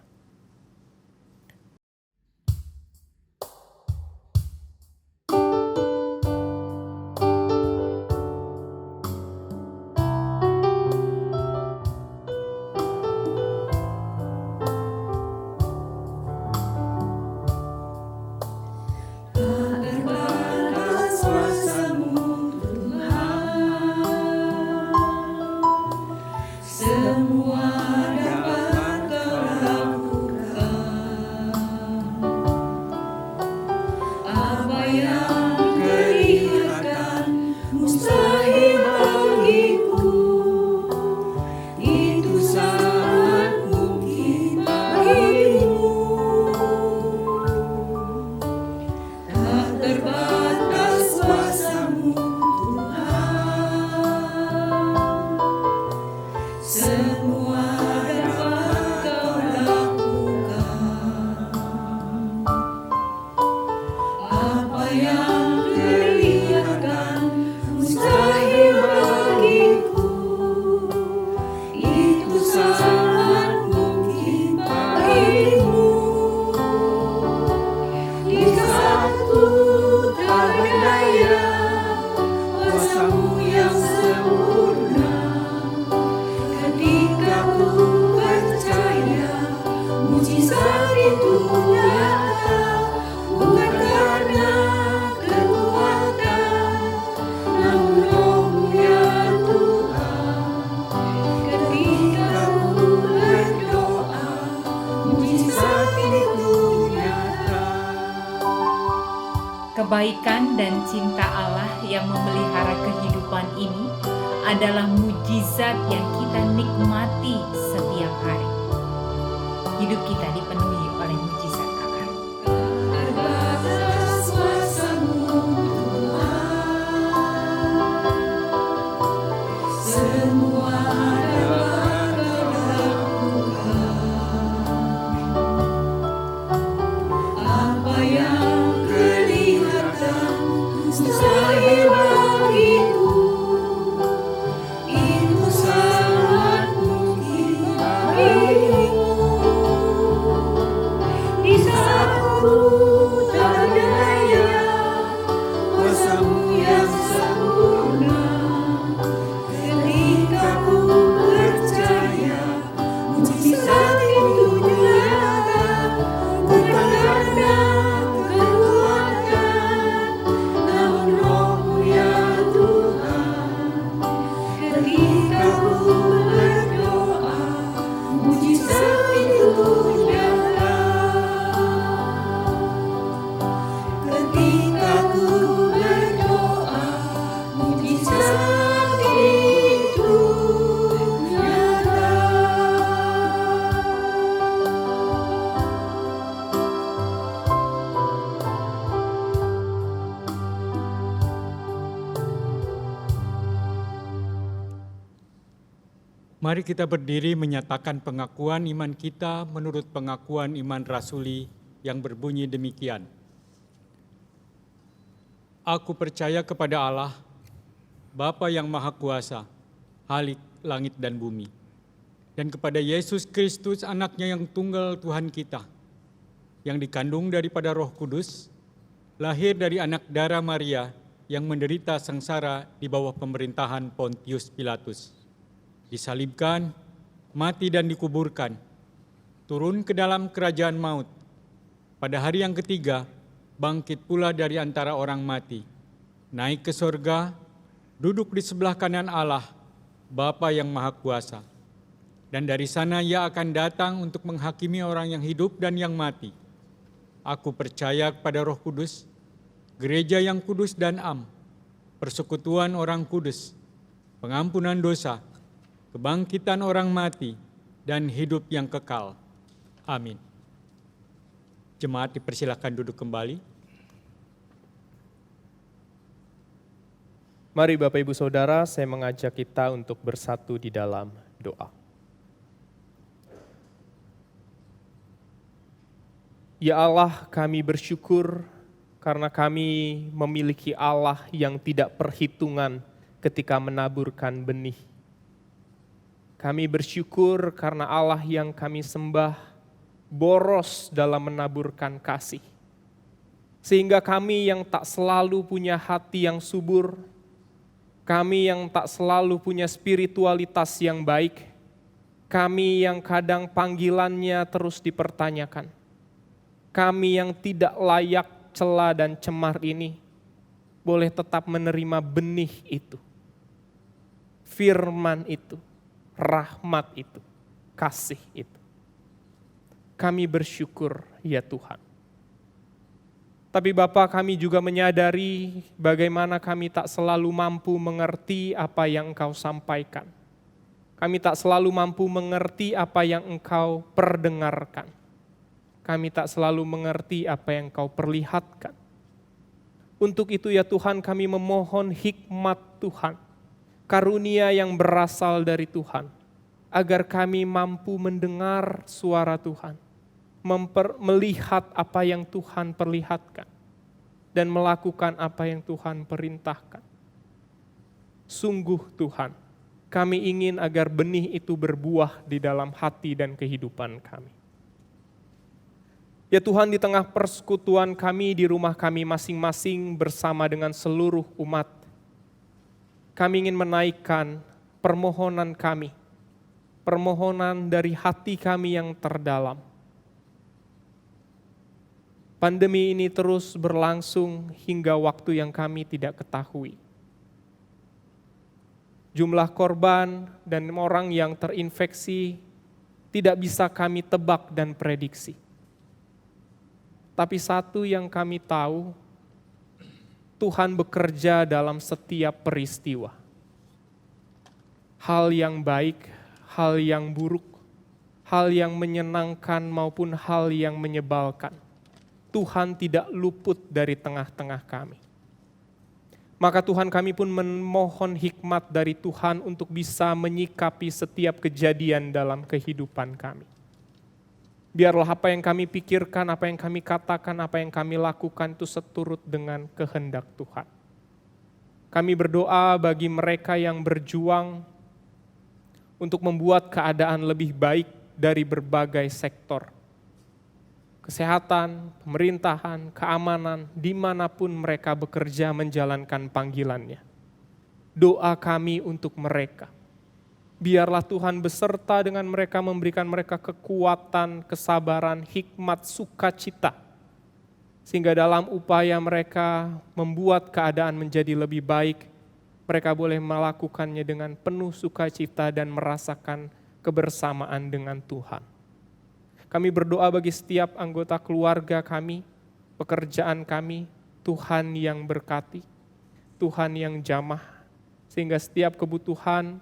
Ketika Kebaikan dan cinta Allah yang memelihara kehidupan ini adalah mujizat yang kita nikmati setiap hari. Hidup kita dipenuhi oleh mujizat Allah. Terbatas kuasa-Mu Tuhan, semua dapat dilakukan. Apa yang kelihatan mustahil bagimu, itu sangat mungkin bagimu. Di saat ku tak berdaya, kuasa-Mu yang sempurna. Ketika ku percaya, mujizat itu nyata. Bukan karena kekuatan, namun Roh-Mu ya Tuhan. Ketika ku berdoa, mujizat itu nyata. Ketika ku berdoa, mujizat itu nyata. Mari kita berdiri menyatakan pengakuan iman kita menurut pengakuan iman rasuli yang berbunyi demikian. Aku percaya kepada Allah, Bapa yang Maha Kuasa, Khalik langit dan bumi, dan kepada Yesus Kristus anaknya yang tunggal Tuhan kita, yang dikandung daripada Roh Kudus, lahir dari anak darah Maria, yang menderita sengsara di bawah pemerintahan Pontius Pilatus, disalibkan, mati dan dikuburkan, turun ke dalam kerajaan maut, pada hari yang ketiga bangkit pula dari antara orang mati, naik ke sorga, duduk di sebelah kanan Allah, Bapa yang Maha Kuasa. Dan dari sana Ia akan datang untuk menghakimi orang yang hidup dan yang mati. Aku percaya kepada Roh Kudus, gereja yang kudus dan am, persekutuan orang kudus, pengampunan dosa, kebangkitan orang mati, dan hidup yang kekal. Amin. Jemaat dipersilakan duduk kembali. Mari Bapak Ibu Saudara, saya mengajak kita untuk bersatu di dalam doa. Ya Allah, kami bersyukur karena kami memiliki Allah yang tidak perhitungan ketika menaburkan benih. Kami bersyukur karena Allah yang kami sembah boros dalam menaburkan kasih. Sehingga kami yang tak selalu punya hati yang subur, kami yang tak selalu punya spiritualitas yang baik, kami yang kadang panggilannya terus dipertanyakan, kami yang tidak layak cela dan cemar ini, boleh tetap menerima benih itu, firman itu, rahmat itu, kasih itu. Kami bersyukur ya Tuhan. Tapi Bapa, kami juga menyadari bagaimana kami tak selalu mampu mengerti apa yang Engkau sampaikan. Kami tak selalu mampu mengerti apa yang Engkau perdengarkan. Kami tak selalu mengerti apa yang Engkau perlihatkan. Untuk itu ya Tuhan, kami memohon hikmat Tuhan, karunia yang berasal dari Tuhan, agar kami mampu mendengar suara Tuhan, melihat apa yang Tuhan perlihatkan, dan melakukan apa yang Tuhan perintahkan. Sungguh Tuhan, kami ingin agar benih itu berbuah di dalam hati dan kehidupan kami. Ya Tuhan, di tengah persekutuan kami di rumah kami masing-masing bersama dengan seluruh umat, kami ingin menaikkan permohonan kami, permohonan dari hati kami yang terdalam. Pandemi ini terus berlangsung hingga waktu yang kami tidak ketahui. Jumlah korban dan orang yang terinfeksi tidak bisa kami tebak dan prediksi. Tapi satu yang kami tahu, Tuhan bekerja dalam setiap peristiwa. Hal yang baik, hal yang buruk, hal yang menyenangkan maupun hal yang menyebalkan. Tuhan tidak luput dari tengah-tengah kami. Maka Tuhan, kami pun memohon hikmat dari Tuhan untuk bisa menyikapi setiap kejadian dalam kehidupan kami. Biarlah apa yang kami pikirkan, apa yang kami katakan, apa yang kami lakukan itu seturut dengan kehendak Tuhan. Kami berdoa bagi mereka yang berjuang untuk membuat keadaan lebih baik dari berbagai sektor. Kesehatan, pemerintahan, keamanan, dimanapun mereka bekerja menjalankan panggilannya. Doa kami untuk mereka. Biarlah Tuhan beserta dengan mereka, memberikan mereka kekuatan, kesabaran, hikmat, sukacita. Sehingga dalam upaya mereka membuat keadaan menjadi lebih baik, mereka boleh melakukannya dengan penuh sukacita dan merasakan kebersamaan dengan Tuhan. Kami berdoa bagi setiap anggota keluarga kami, pekerjaan kami, Tuhan yang berkati, Tuhan yang jamah, sehingga setiap kebutuhan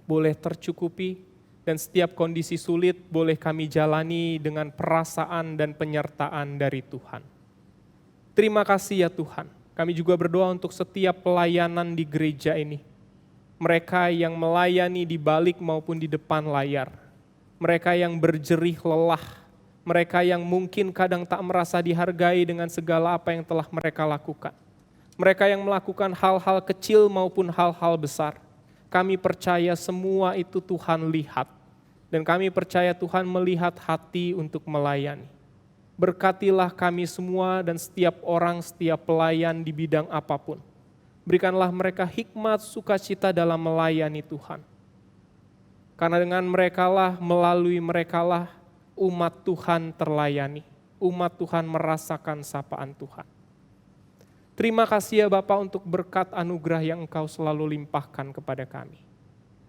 boleh tercukupi dan setiap kondisi sulit boleh kami jalani dengan perasaan dan penyertaan dari Tuhan. Terima kasih ya Tuhan. Kami juga berdoa untuk setiap pelayanan di gereja ini. Mereka yang melayani di balik maupun di depan layar. Mereka yang berjerih lelah. Mereka yang mungkin kadang tak merasa dihargai dengan segala apa yang telah mereka lakukan. Mereka yang melakukan hal-hal kecil maupun hal-hal besar. Kami percaya semua itu Tuhan lihat. Dan kami percaya Tuhan melihat hati untuk melayani. Berkatilah kami semua dan setiap orang, setiap pelayan di bidang apapun. Berikanlah mereka hikmat, sukacita dalam melayani Tuhan. Karena dengan merekalah, melalui merekalah umat Tuhan terlayani. Umat Tuhan merasakan sapaan Tuhan. Terima kasih ya Bapa untuk berkat anugerah yang Engkau selalu limpahkan kepada kami.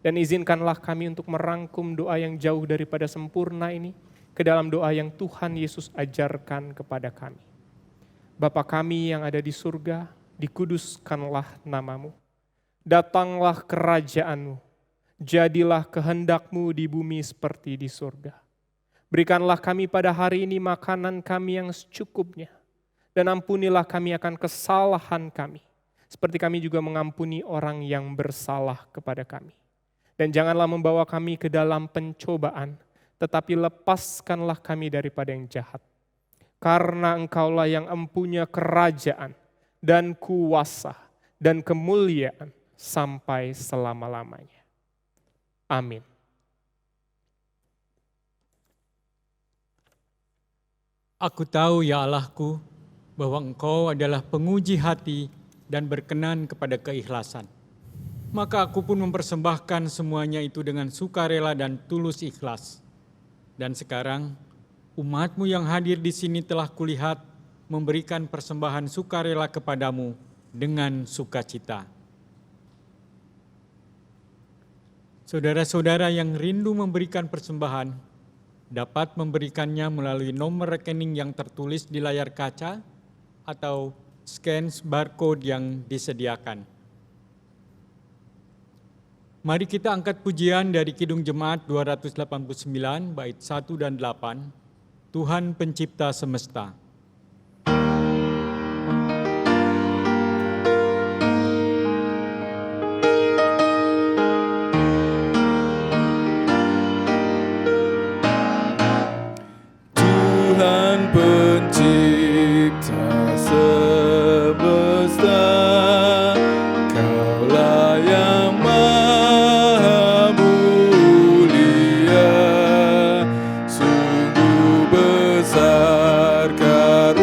Dan izinkanlah kami untuk merangkum doa yang jauh daripada sempurna ini ke dalam doa yang Tuhan Yesus ajarkan kepada kami. Bapa kami yang ada di surga, dikuduskanlah nama-Mu. Datanglah kerajaan-Mu, jadilah kehendak-Mu di bumi seperti di surga. Berikanlah kami pada hari ini makanan kami yang secukupnya. Dan ampunilah kami akan kesalahan kami, seperti kami juga mengampuni orang yang bersalah kepada kami. Dan janganlah membawa kami ke dalam pencobaan, tetapi lepaskanlah kami daripada yang jahat. Karena Engkaulah yang empunya kerajaan dan kuasa dan kemuliaan sampai selama-lamanya. Amin. Aku tahu ya Allahku, bahwa Engkau adalah penguji hati dan berkenan kepada keikhlasan. Maka aku pun mempersembahkan semuanya itu dengan sukarela dan tulus ikhlas. Dan sekarang, umat-Mu yang hadir di sini telah kulihat memberikan persembahan sukarela kepadamu dengan sukacita. Saudara-saudara yang rindu memberikan persembahan, dapat memberikannya melalui nomor rekening yang tertulis di layar kaca, atau scan barcode yang disediakan. Mari kita angkat pujian dari Kidung Jemaat 289 bait 1 dan 8, Tuhan Pencipta Semesta. Tuhan Pencipta semesta, Kaulah yang maha mulia, sungguh besar karunia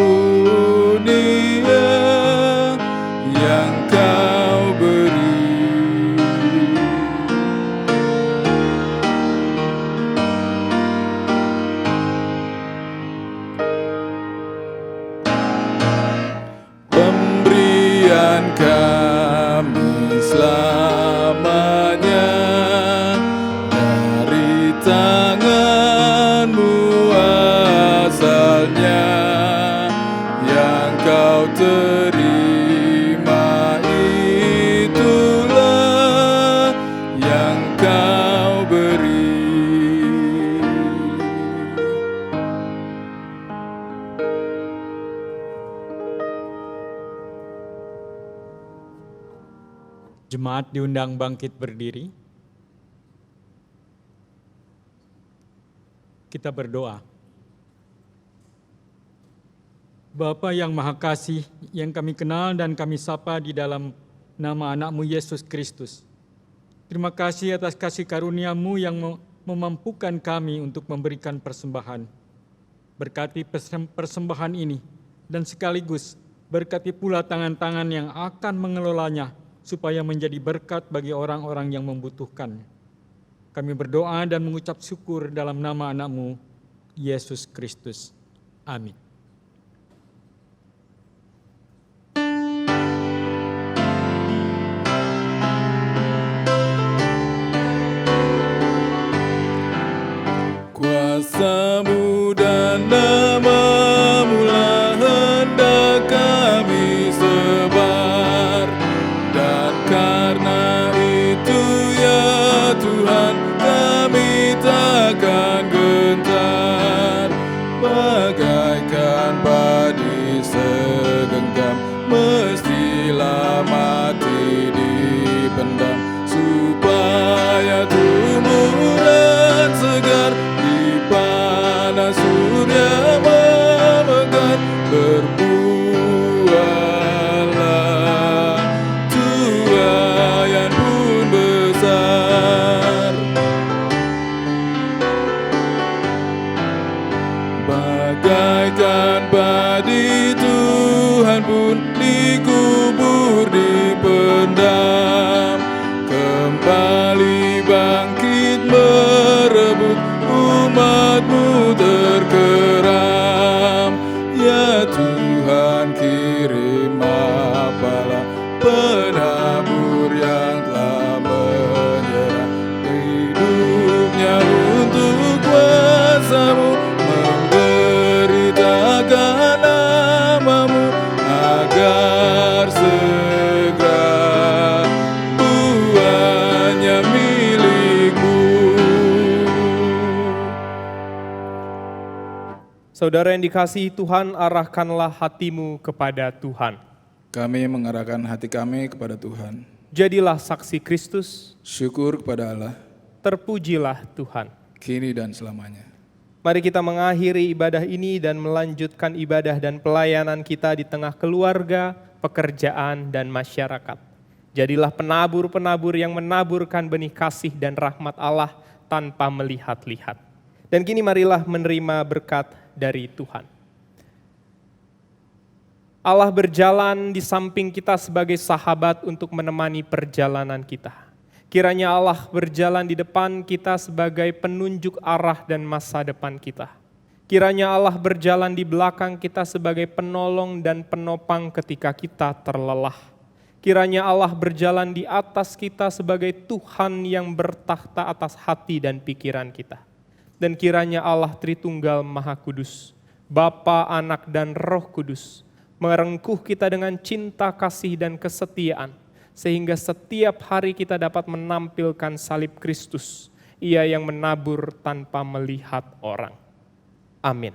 yang Kau beri. Pemberian kami selamanya dari tangan-Mu asalnya, yang Kau terima Jemaat diundang bangkit berdiri. Kita berdoa. Bapa yang Maha Kasih, yang kami kenal dan kami sapa di dalam nama anak-Mu Yesus Kristus. Terima kasih atas kasih karunia-Mu yang memampukan kami untuk memberikan persembahan. Berkati persembahan ini dan sekaligus berkati pula tangan-tangan yang akan mengelolanya supaya menjadi berkat bagi orang-orang yang membutuhkan. Kami berdoa dan mengucap syukur dalam nama anak-Mu Yesus Kristus. Amin. Kuasa-Mu dan nama-Mu lah hendak kami sebar, dan karena itu ya Tuhan kami takkan gentar, bagaikan padi segenggam mestilah mati dipendam, supaya tumbuh dan segar panas surya memegar, berbuahlah tuayan pun besar. Bagaikan padi Tuhan pun dikubur dipendam, kembali bangkit merebut umat-Mu terkeram. Ya Tuhan, kirim apalah penabur yang telah menyerah hidupnya untuk kuasa-Mu, memberitakan nama-Mu agar segera buahnya milik-Mu. Saudara yang dikasihi Tuhan, arahkanlah hatimu kepada Tuhan. Kami mengarahkan hati kami kepada Tuhan. Jadilah saksi Kristus, Syukur kepada Allah, terpujilah Tuhan. kini dan selamanya. Mari kita mengakhiri ibadah ini dan melanjutkan ibadah dan pelayanan kita di tengah keluarga, pekerjaan, dan masyarakat. Jadilah penabur-penabur yang menaburkan benih kasih dan rahmat Allah tanpa melihat-lihat. Dan kini marilah menerima berkat dari Tuhan. Allah berjalan di samping kita sebagai sahabat untuk menemani perjalanan kita. Kiranya Allah berjalan di depan kita sebagai penunjuk arah dan masa depan kita. Kiranya Allah berjalan di belakang kita sebagai penolong dan penopang ketika kita terlelah. Kiranya Allah berjalan di atas kita sebagai Tuhan yang bertakhta atas hati dan pikiran kita. Dan kiranya Allah Tritunggal Maha Kudus, Bapa, Anak, dan Roh Kudus, merengkuh kita dengan cinta, kasih, dan kesetiaan, sehingga setiap hari kita dapat menampilkan salib Kristus, Ia yang menabur tanpa melihat orang. Amin.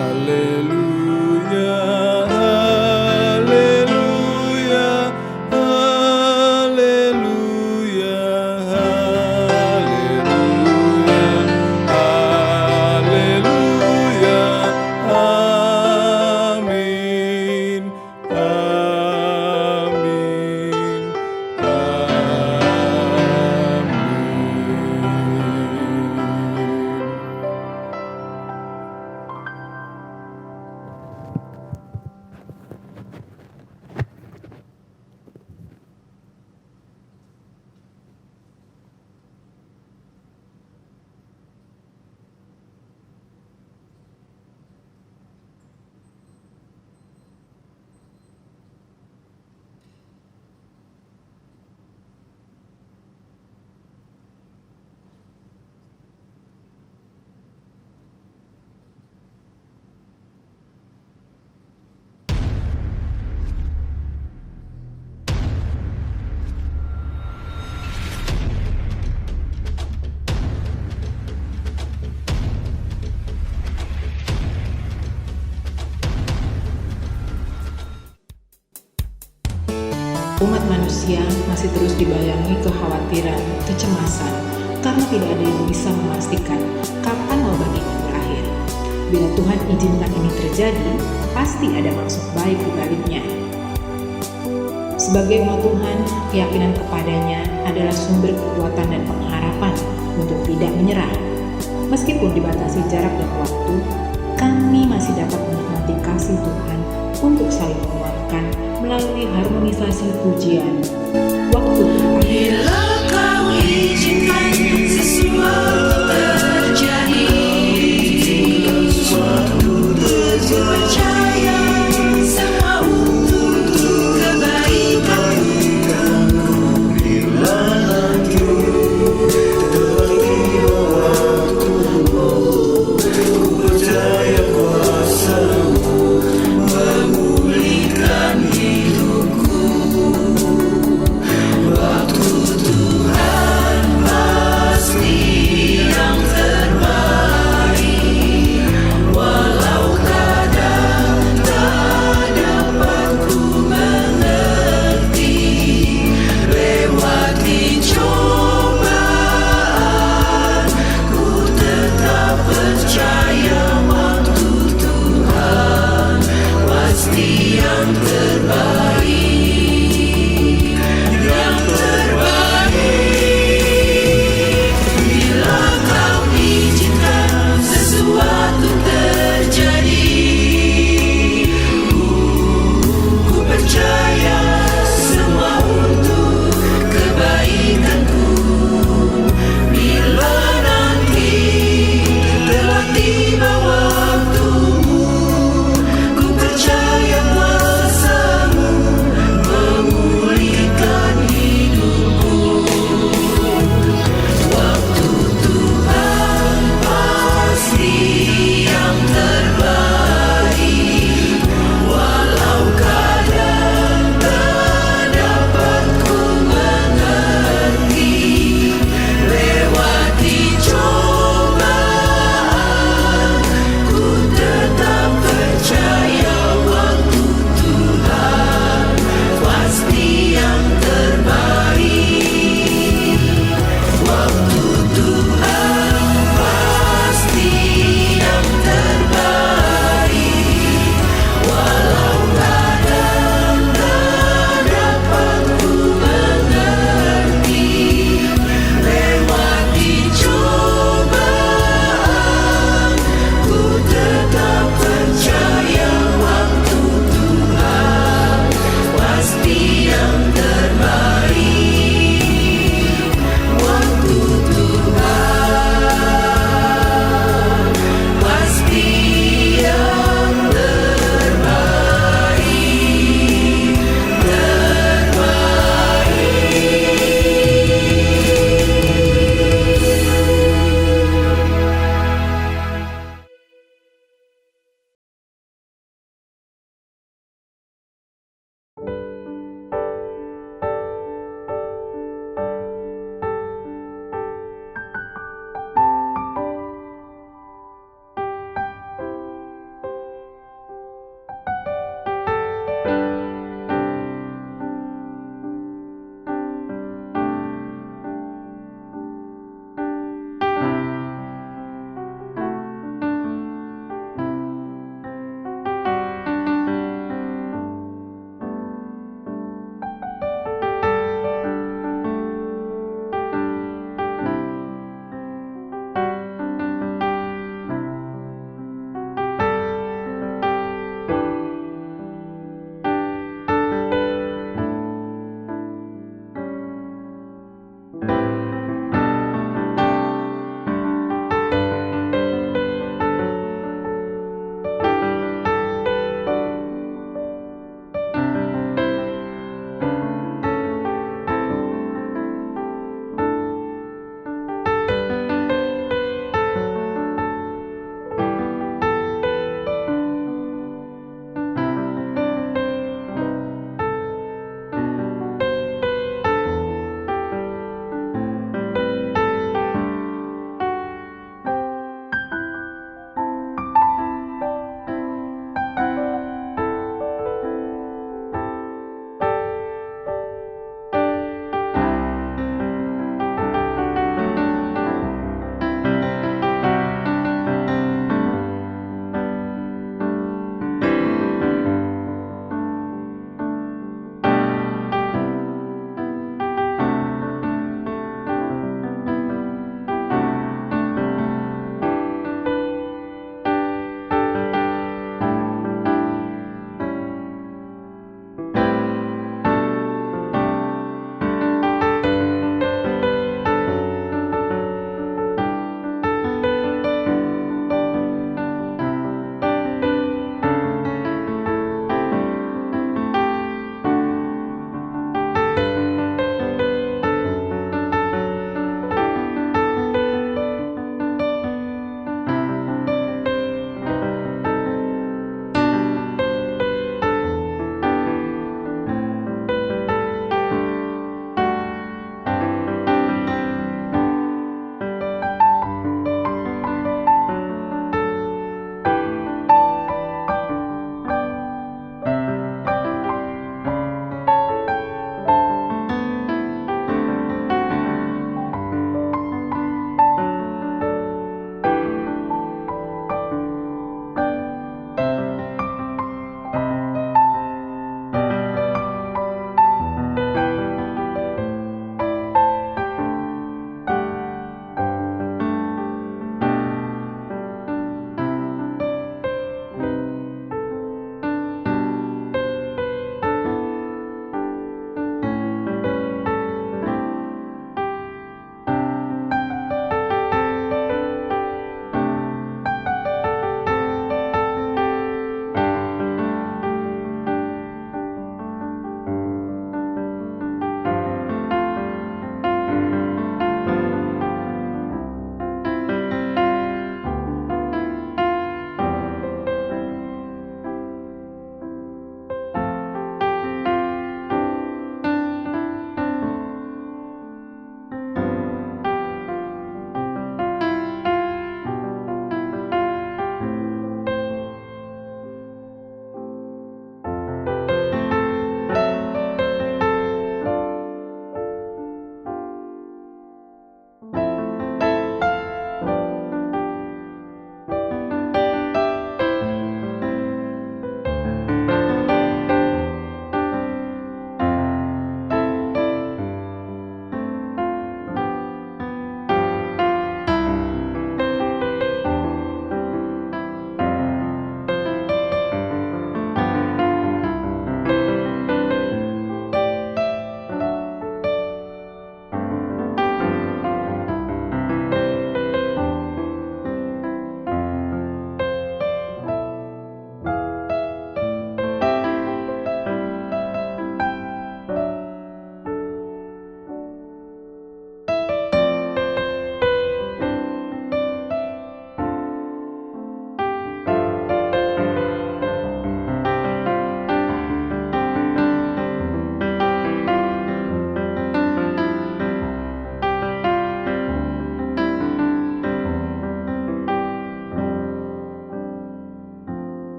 Haleluya, haleluya, haleluya, haleluya, haleluya, amin, amin, amin. Umat manusia masih terus dibayangi kekhawatiran, kecemasan, karena tidak ada yang bisa memastikan kapan wabah ini berakhir. Bila Tuhan izinkan ini terjadi, pasti ada maksud baik di baliknya. Sebagai umat Tuhan, keyakinan kepadanya adalah sumber kekuatan dan pengharapan untuk tidak menyerah. Meskipun dibatasi jarak dan waktu, kami masih dapat menikmati kasih Tuhan untuk saling menguatkan melalui harmonisasi pujian. Waktu Bila kau izinkan sesuatu